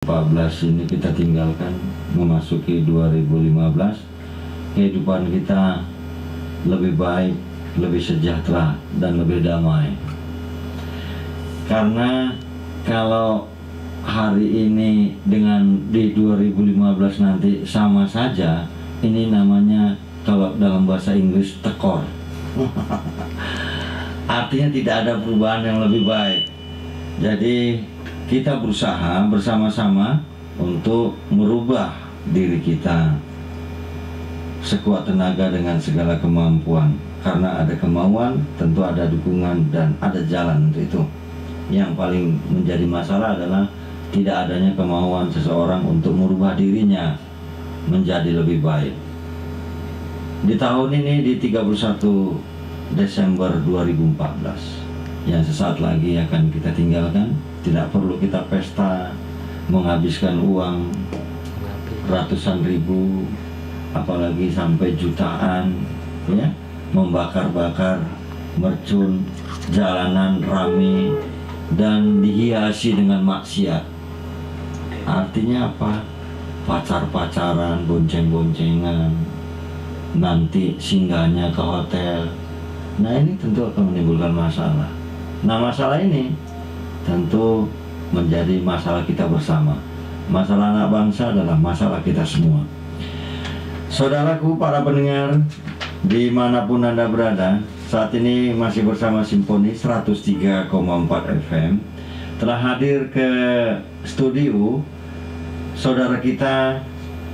14 ini kita tinggalkan, memasuki 2015, kehidupan kita lebih baik, lebih sejahtera, dan lebih damai. Karena kalau hari ini dengan di 2015 nanti sama saja, ini namanya kalau dalam bahasa Inggris tekor. Artinya tidak ada perubahan yang lebih baik. Jadi kita berusaha bersama-sama untuk merubah diri kita sekuat tenaga dengan segala kemampuan. Karena ada kemauan, tentu ada dukungan dan ada jalan untuk itu. Yang paling menjadi masalah adalah tidak adanya kemauan seseorang untuk merubah dirinya menjadi lebih baik. Di tahun ini, di 31 Desember 2014, yang sesaat lagi akan kita tinggalkan, tidak perlu kita pesta, menghabiskan uang ratusan ribu, apalagi sampai jutaan, ya, membakar-bakar mercun, jalanan rame, dan dihiasi dengan maksiat. Artinya apa? Pacar-pacaran, bonceng-boncengan, nanti singgahnya ke hotel. Nah, ini tentu akan menimbulkan masalah. Nah, masalah ini tentu menjadi masalah kita bersama. Masalah anak bangsa adalah masalah kita semua. Saudaraku, para pendengar, dimanapun Anda berada, saat ini masih bersama Simponi 103,4 FM. Telah hadir ke studio saudara kita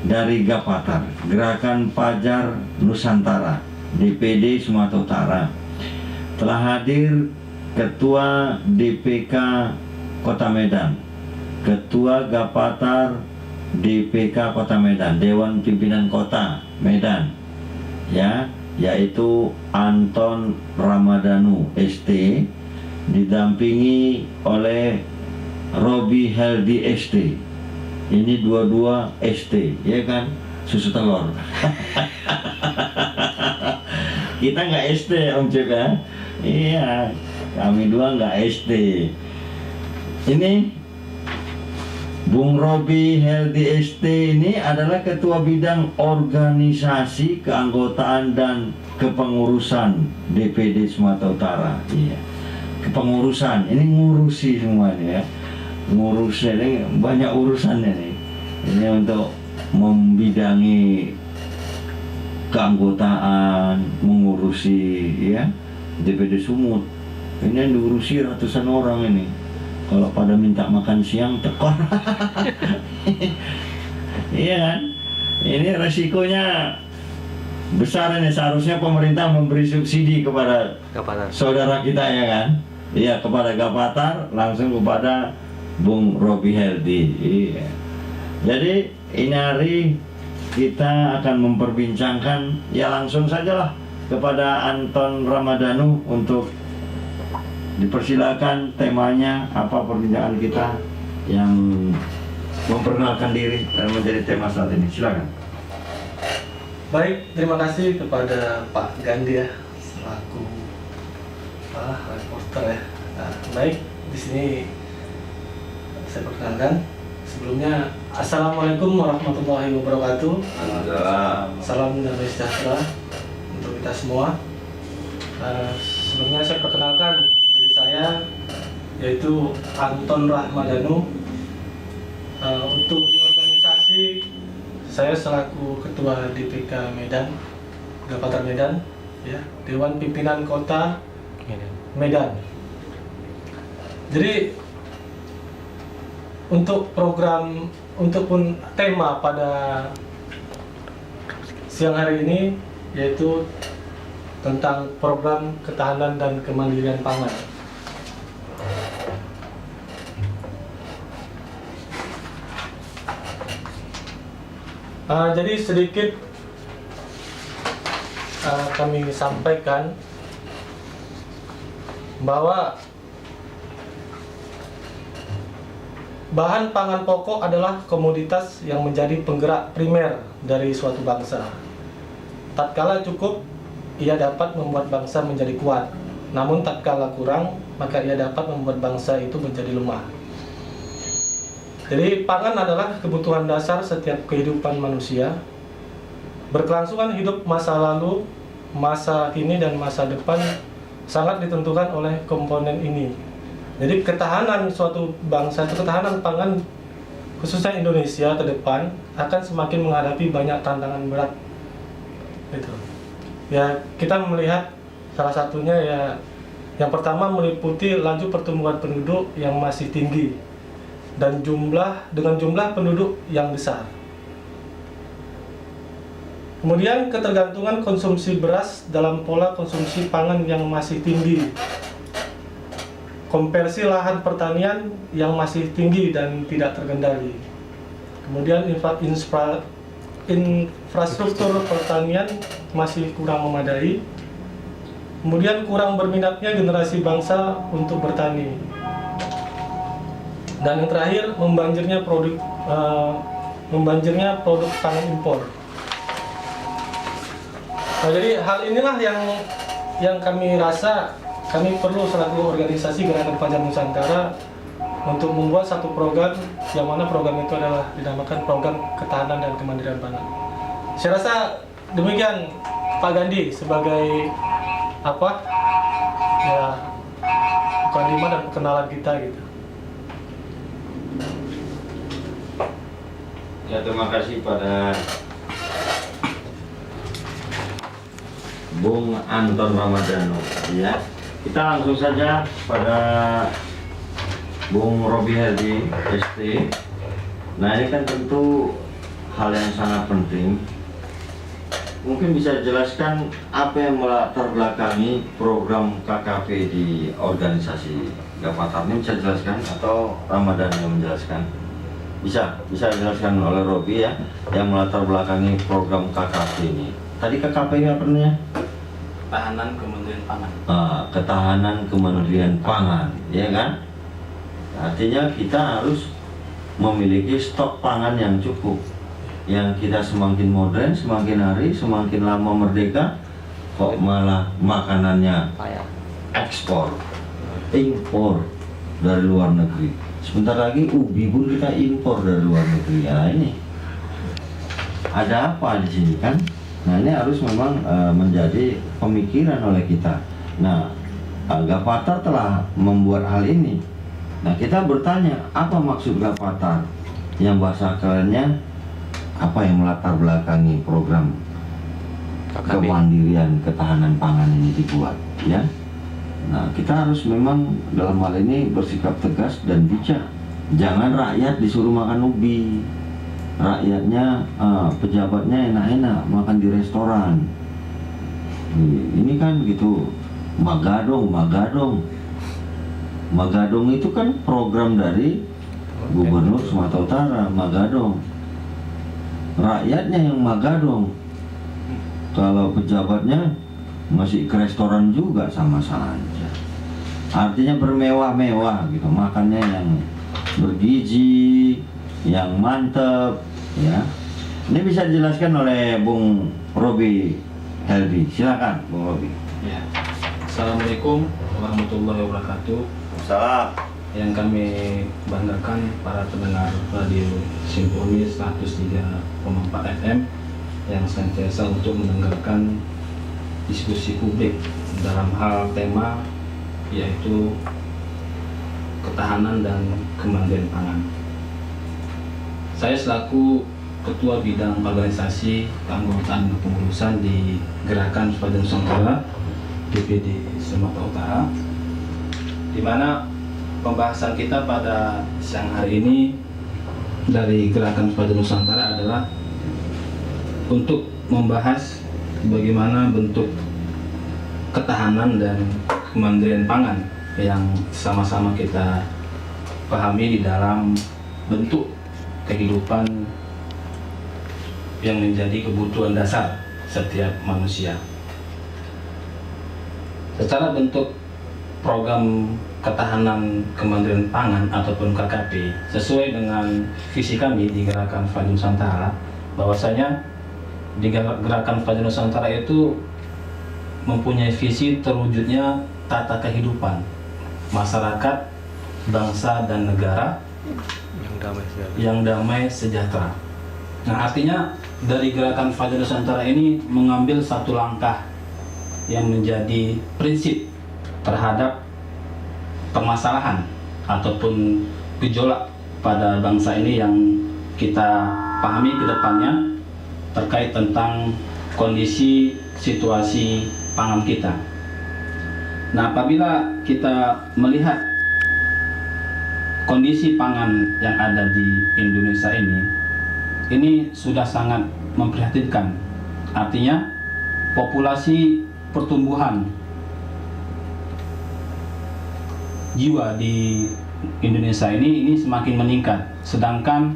dari Gapatar, Gerakan Pajar Nusantara, DPD Sumatera Utara. Telah hadir Ketua DPK Kota Medan, Ketua Gapatar DPK Kota Medan, Dewan Pimpinan Kota Medan, ya, yaitu Anton Ramadhanu ST, didampingi oleh Robi Heldi ST. Ini dua-dua ST, ya kan, susu telur. Kita nggak ST, Om Cek, ya? Iya, kami dua nggak SD. Ini Bung Robi Heldi ST ini adalah Ketua Bidang Organisasi, Keanggotaan, dan Kepengurusan DPD Sumatera Utara. Iya, kepengurusan, ini ngurusi semuanya, ya. Ngurusnya ini banyak urusannya nih. Ini untuk membidangi keanggotaan, mengurusi, ya, DPD Sumut. Ini yang diurusi ratusan orang ini. Kalau pada minta makan siang tekor. Iya kan? Ini resikonya besar ini. Seharusnya pemerintah memberi subsidi kepada Gapatar, saudara kita, ya kan? Iya, kepada Gapatar, langsung kepada Bung Robi Heldi. Iya. Jadi ini hari kita akan memperbincangkan, ya, langsung sajalah kepada Anton Ramadhanu untuk dipersilakan temanya apa perbincangan kita yang memperkenalkan diri dan menjadi tema saat ini. Silakan. Baik, terima kasih kepada Pak Gandhi, ya, selaku reporter, ya. Nah, baik, di sini saya perkenalkan. Sebelumnya, Assalamualaikum warahmatullahi wabarakatuh. Salam damai sejahtera untuk kita semua. Sebelumnya saya perkenalkan diri saya, yaitu Anton Ramadhanu. Untuk di organisasi, saya selaku Ketua DPK Medan, Gapatar Medan, ya, Dewan Pimpinan Kota Medan. Jadi untuk program, untuk tema pada siang hari ini yaitu tentang program ketahanan dan kemandirian pangan. Jadi sedikit kami sampaikan bahwa bahan pangan pokok adalah komoditas yang menjadi penggerak primer dari suatu bangsa. Tatkala cukup, ia dapat membuat bangsa menjadi kuat. Namun tatkala kurang, maka ia dapat membuat bangsa itu menjadi lemah. Jadi pangan adalah kebutuhan dasar setiap kehidupan manusia. Berkelangsungan hidup masa lalu, masa kini, dan masa depan sangat ditentukan oleh komponen ini. Jadi ketahanan suatu bangsa, ketahanan pangan khususnya Indonesia ke depan akan semakin menghadapi banyak tantangan berat. Gitu. Ya, kita melihat salah satunya ya yang pertama meliputi laju pertumbuhan penduduk yang masih tinggi dan dengan jumlah penduduk yang besar. Kemudian ketergantungan konsumsi beras dalam pola konsumsi pangan yang masih tinggi. Konversi lahan pertanian yang masih tinggi dan tidak terkendali. Kemudian infrastruktur pertanian masih kurang memadai. Kemudian kurang berminatnya generasi bangsa untuk bertani. Dan yang terakhir membanjirnya produk pangan impor. Nah, jadi hal inilah yang kami rasa kami perlu selaku organisasi Gerakan Fajar Nusantara untuk membuat satu program yang mana program itu adalah dinamakan program ketahanan dan kemandirian pangan. Saya rasa demikian Pak Gandhi sebagai mukadimah dan perkenalan kita gitu. Ya, terima kasih pada Bung Anton Ramadhano. Ya, kita langsung saja pada Bung Robi Heldi ST. Nah, ini kan tentu hal yang sangat penting. Mungkin bisa jelaskan apa yang melatar belakangi program KKP di organisasi Gavatar ini, bisa jelaskan atau Ramadan yang menjelaskan? Bisa dijelaskan oleh Robi ya, yang melatar belakangi program KKP ini. Tadi KKP ini apa namanya? Ketahanan Kementerian Pangan. Ketahanan Kementerian Pangan, ya kan? Artinya kita harus memiliki stok pangan yang cukup. Yang kita semakin modern, semakin hari, semakin lama merdeka, kok malah makanannya ekspor, impor dari luar negeri. Sebentar lagi ubi pun kita impor dari luar negeri. Ya, ini ada apa di sini kan? Nah, ini harus memang menjadi pemikiran oleh kita. Nah, Gavatar telah membuat hal ini. Nah, kita bertanya, apa maksud Gavatar? Yang bahasa kerennya apa yang melatar belakangi program kemandirian ketahanan pangan ini dibuat, ya? Nah, kita harus memang dalam hal ini bersikap tegas dan bijak. Jangan rakyat disuruh makan ubi. Rakyatnya, pejabatnya enak-enak makan di restoran. Ini kan gitu, Magadong itu kan program dari Gubernur Sumatera Utara, Magadong. Rakyatnya yang Magadong. Kalau pejabatnya masih ke restoran juga sama saja. Artinya bermewah-mewah gitu, makannya yang bergizi, yang mantep, ya. Ini bisa dijelaskan oleh Bung Robi Heldi. Silakan, Bung Robi. Ya. Assalamualaikum warahmatullahi wabarakatuh. Salam. Yang kami banggakan para pendengar radio Simfoni 103,4 FM yang senantiasa untuk mendengarkan diskusi publik dalam hal tema yaitu ketahanan dan kemandirian pangan. Saya selaku Ketua Bidang Organisasi Keanggotaan dan Kepengurusan di Gerakan Fajar Nusantara DPD Sumatera Utara, di mana pembahasan kita pada siang hari ini dari Gerakan Fajar Nusantara adalah untuk membahas bagaimana bentuk ketahanan dan kemandirian pangan yang sama-sama kita pahami di dalam bentuk kehidupan yang menjadi kebutuhan dasar setiap manusia. Secara bentuk program ketahanan kemandirian pangan ataupun KKP sesuai dengan visi kami di Gerakan Fajar Nusantara, bahwasanya di Gerakan Fajar Nusantara itu mempunyai visi terwujudnya tata kehidupan masyarakat, bangsa dan negara yang damai sejahtera. Nah, artinya dari gerakan Fajar Nusantara ini mengambil satu langkah yang menjadi prinsip terhadap permasalahan ataupun gejolak pada bangsa ini yang kita pahami ke depannya terkait tentang kondisi situasi pangan kita. Nah, apabila kita melihat kondisi pangan yang ada di Indonesia ini sudah sangat memprihatinkan. Artinya populasi pertumbuhan jiwa di Indonesia ini semakin meningkat, sedangkan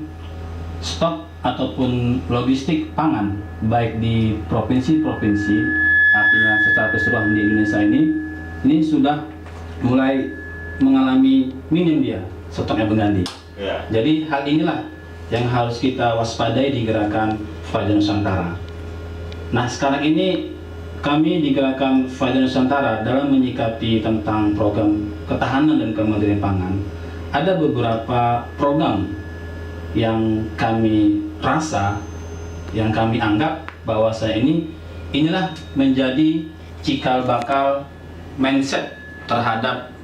stok ataupun logistik pangan baik di provinsi-provinsi, artinya secara keseluruhan di Indonesia ini sudah mulai mengalami minim dia stoknya pengganti. Ya. Jadi hal inilah yang harus kita waspadai di gerakan Fajar Nusantara. Nah, sekarang ini kami di gerakan Fajar Nusantara dalam menyikapi tentang program ketahanan dan kemandirian pangan, ada beberapa program yang kami rasa, yang kami anggap bahwa inilah menjadi cikal bakal mindset terhadap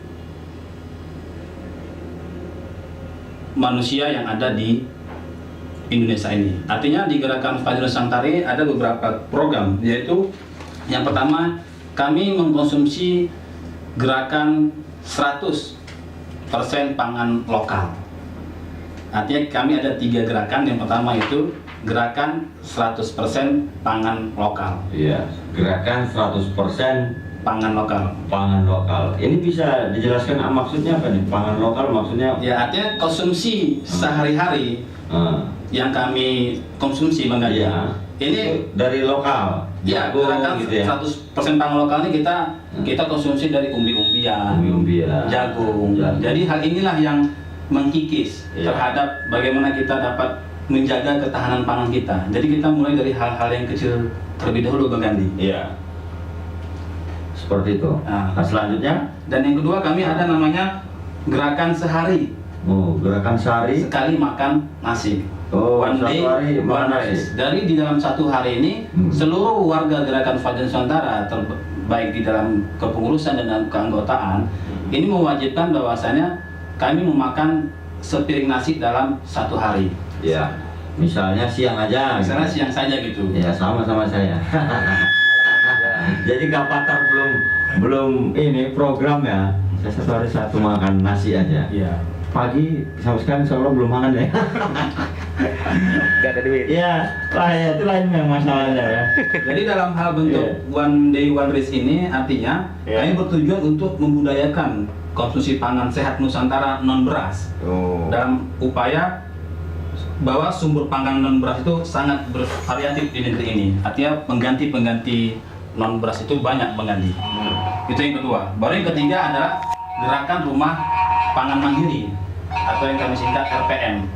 manusia yang ada di Indonesia ini. Artinya di gerakan Fajar Nusantara ada beberapa program, yaitu yang pertama, kami mengkonsumsi gerakan 100% pangan lokal. Artinya kami ada 3 gerakan. Yang pertama itu gerakan 100% pangan lokal. Iya, gerakan 100% Pangan lokal. pangan lokal. Ini bisa dijelaskan maksudnya apa nih? Pangan lokal maksudnya? Ya, artinya konsumsi sehari-hari yang kami konsumsi Bang Gadi. Iya. Ini dari lokal. ya, Jagung gerakan gitu ya. 100% pangan lokal ini kita konsumsi dari umbi-umbian, Umbi-umbian, jagung. Jadi hal inilah yang mengkikis Iya. terhadap bagaimana kita dapat menjaga ketahanan pangan kita. Jadi kita mulai dari hal-hal yang kecil terlebih dahulu Bang Gandhi. Iya. Seperti itu. Nah. Nah, selanjutnya, Dan yang kedua kami ada namanya gerakan sehari gerakan sehari. sekali makan nasi. Oh, One satu day, hari one makan rice. nasi. Dari di dalam satu hari ini Hmm. seluruh warga gerakan Fajar Nusantara baik di dalam kepengurusan dan dalam keanggotaan ini mewajibkan bahwasanya kami memakan sepiring nasi dalam satu hari. Ya, misalnya siang aja. Misalnya siang saja gitu. Ya, sama-sama saya. Jadi Kapatar belum ini program ya. Saya satu hari satu makan nasi aja. Iya. Pagi sama sekali seolah belum makan ya. Gak ada duit. Iya, lah ya itu lain yang masalahnya ya. Jadi dalam hal bentuk one day one rice ini artinya Iya. kami bertujuan untuk membudayakan konsumsi pangan sehat Nusantara non beras. Oh. Dalam upaya bahwa sumber pangan non beras itu sangat bervariatif di negeri ini. Artinya pengganti non beras itu banyak mengganti. Itu yang kedua. Baru yang ketiga adalah gerakan rumah pangan mandiri atau yang kami singkat RPM.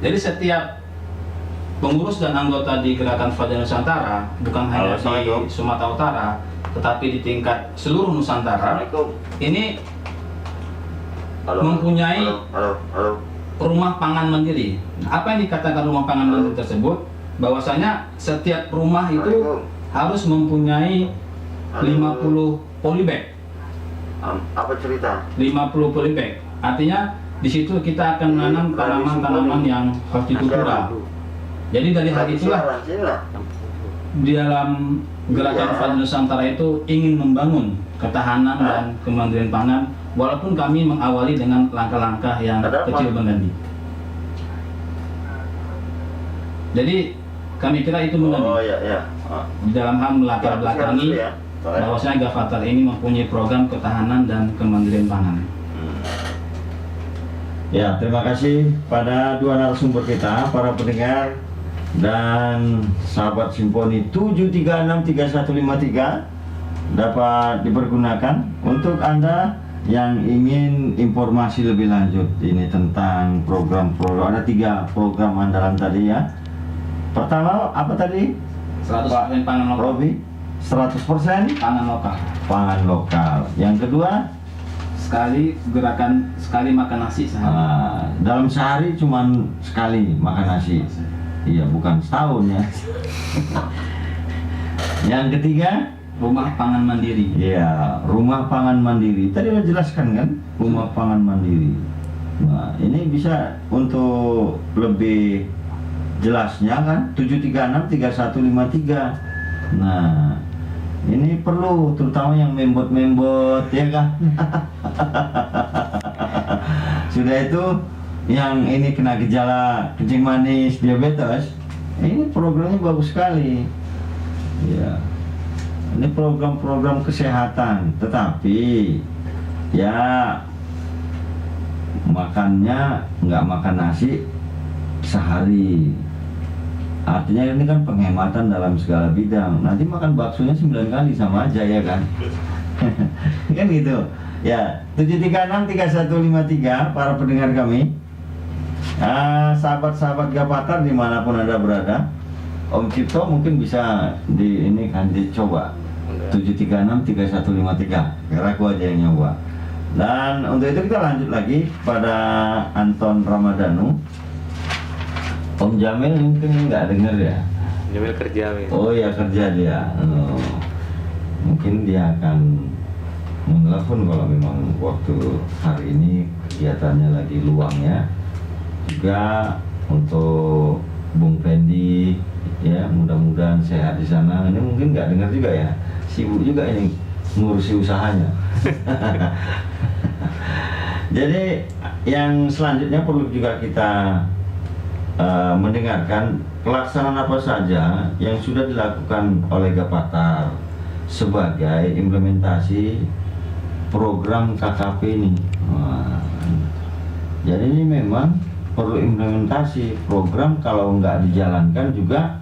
Jadi setiap pengurus dan anggota di gerakan Fajar Nusantara bukan hanya di Sumatera Utara, tetapi di tingkat seluruh Nusantara ini mempunyai rumah pangan mandiri. Apa yang dikatakan rumah pangan mandiri tersebut? Bahwasanya setiap rumah itu harus mempunyai 50 polybag. Apa cerita? 50 polybag. Artinya di situ kita akan menanam tanaman-tanaman yang hortikultura. Jadi dari hal itulah di dalam gerakan Fajar Nusantara itu ingin membangun ketahanan dan kemandirian pangan, walaupun kami mengawali dengan langkah-langkah yang kecil Bang Gandhi. Jadi kami kira itu Bang Gandhi. Oh iya iya. Di dalam hal melatar belakangi bahwasanya Gavatar ini mempunyai program ketahanan dan kemandirian pangan. Ya, terima kasih pada dua narasumber kita, para pendengar dan sahabat Simponi 7363153 dapat dipergunakan untuk Anda yang ingin informasi lebih lanjut ini tentang program-program. Ada 3 program andalan tadi ya. Pertama apa tadi? 100% pangan lokal. Robi, 100% Pangan lokal. pangan lokal. Yang kedua, sekali makan nasi sehari. Dalam sehari cuman sekali makan nasi. Iya, bukan setahun ya. Yang ketiga, Rumah pangan mandiri. iya, rumah pangan mandiri. Tadi udah jelaskan kan, rumah pangan mandiri. Nah, ini bisa untuk lebih jelasnya kan 7363153. Nah, ini perlu terutama yang membot-membot ya kan. Sudah itu yang ini kena gejala kencing manis, diabetes. Ini programnya bagus sekali. Ya. Ini program-program kesehatan, tetapi ya makannya nggak makan nasi sehari. Artinya ini kan penghematan dalam segala bidang. Nanti makan baksonya 9 kali sama aja ya kan. Kan gitu. Ya, 7363153 para pendengar kami. Sahabat-sahabat Gapatar dimanapun Anda berada, Om Cipto mungkin bisa di ini kan dicoba 7363153. Biar aku aja yang nyoba. Dan untuk itu kita lanjut lagi pada Anton Ramadhanu. Om Jamil mungkin nggak denger ya. Jamil kerja. Oh ya, kerja dia. Mungkin dia akan menelpon kalau memang waktu hari ini kegiatannya lagi luangnya. Juga untuk Bung Fendi ya, mudah-mudahan sehat di sana. Ini mungkin nggak dengar juga ya, sibuk juga ini ngurusi usahanya. Jadi yang selanjutnya perlu juga kita mendengarkan pelaksanaan apa saja yang sudah dilakukan oleh Gapatar sebagai implementasi program KKP ini. Jadi ini memang perlu implementasi program, kalau nggak dijalankan juga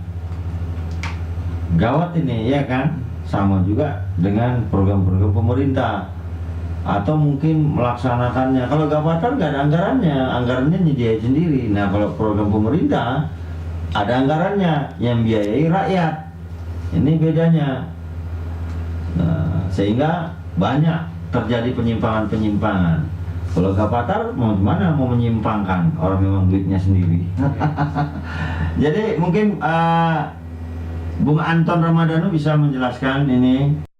gawat ini ya kan. Sama juga dengan program-program pemerintah atau mungkin melaksanakannya. Kalau Gapatar nggak ada anggarannya nyediain sendiri. Nah, kalau program pemerintah ada anggarannya yang biayai rakyat. Ini bedanya. Nah, sehingga banyak terjadi penyimpangan-penyimpangan. Kalau Gapatar mau gimana mau menyimpangkan orang memang duitnya sendiri. Jadi mungkin Bung Anton Ramadhanu bisa menjelaskan ini.